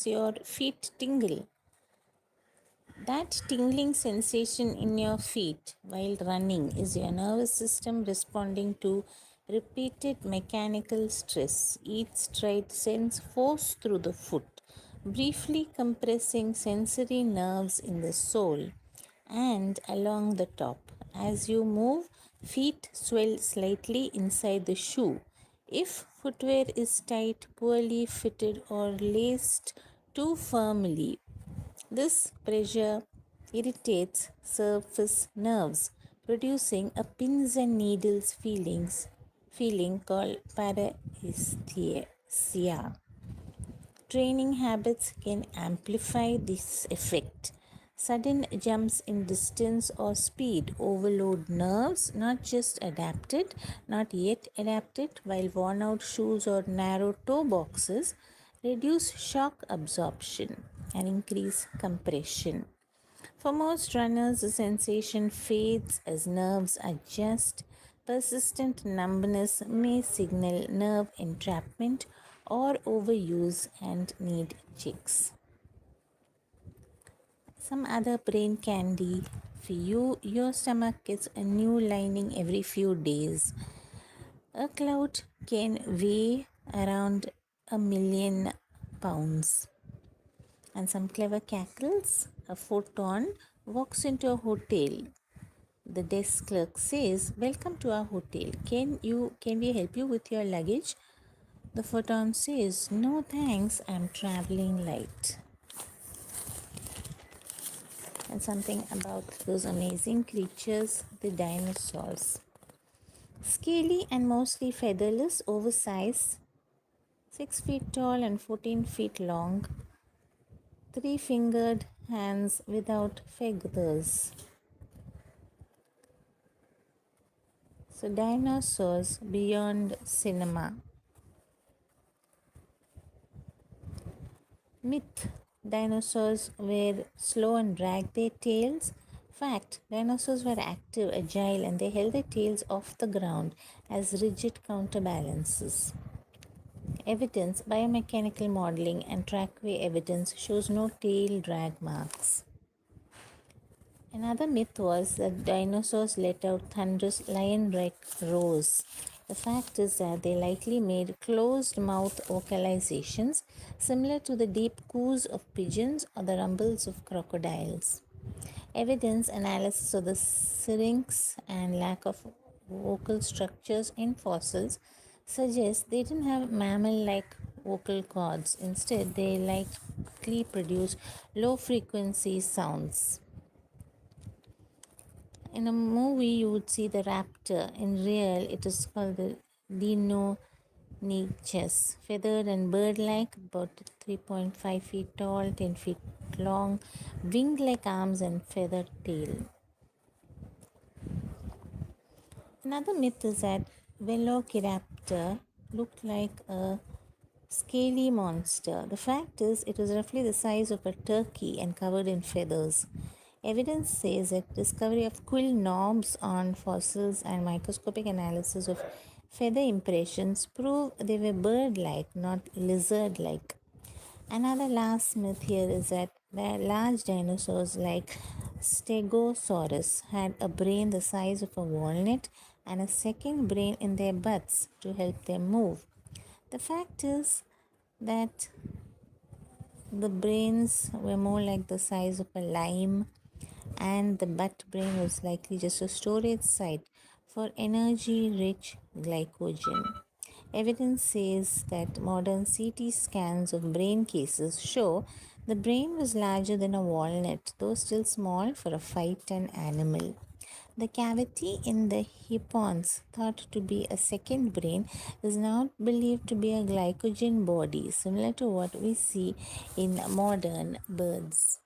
your feet tingle. That tingling sensation in your feet while running is your nervous system responding to repeated mechanical stress. Each stride sends force through the foot, briefly compressing sensory nerves in the sole and along the top. As you move, feet swell slightly inside the shoe. If footwear is tight, poorly fitted, or laced too firmly, this pressure irritates surface nerves, producing a pins and needles feeling called paresthesia. Training habits can amplify this effect. Sudden jumps in distance or speed overload nerves not yet adapted, while worn out shoes or narrow toe boxes reduce shock absorption and increase compression. For most runners, the sensation fades as nerves adjust. Persistent numbness may signal nerve entrapment or overuse and need checks. Some other brain candy for you: your stomach gets a new lining every few days. A cloud can weigh around 1,000,000 pounds. And some clever cackles: a photon walks into a hotel. The desk clerk says, "Welcome to our hotel. Can we help you with your luggage?" The photon says, "No thanks, I'm traveling light." And something about those amazing creatures, the dinosaurs. Scaly and mostly featherless, oversized, 6 feet tall and 14 feet long, 3-fingered hands without feathers. So, dinosaurs beyond cinema. Myth: dinosaurs were slow and dragged their tails. Fact: dinosaurs were active, agile, and they held their tails off the ground as rigid counterbalances. Evidence: biomechanical modeling and trackway evidence shows no tail drag marks. Another myth was that dinosaurs let out thunderous lion-like roars. The fact is that they likely made closed-mouth vocalizations similar to the deep coos of pigeons or the rumbles of crocodiles. Evidence analysis of the syrinx and lack of vocal structures in fossils suggests they didn't have mammal-like vocal cords. Instead, they likely produce low-frequency sounds. In a movie, you would see the raptor. In real, it is called the Deinonychus, feathered and bird-like, about 3.5 feet tall, 10 feet long, wing-like arms and feathered tail. Another myth is that Velociraptor looked like a scaly monster. The fact is, it was roughly the size of a turkey and covered in feathers. Evidence says that discovery of quill knobs on fossils and microscopic analysis of feather impressions prove they were bird-like, not lizard-like. Another last myth here is that large dinosaurs like Stegosaurus had a brain the size of a walnut and a second brain in their butts to help them move. The fact is that the brains were more like the size of a lime, and the butt brain was likely just a storage site for energy rich glycogen. Evidence says that modern CT scans of brain cases show the brain was larger than a walnut, though still small for a 5-ton animal. The cavity in the hippons, thought to be a second brain, is now believed to be a glycogen body, similar to what we see in modern birds.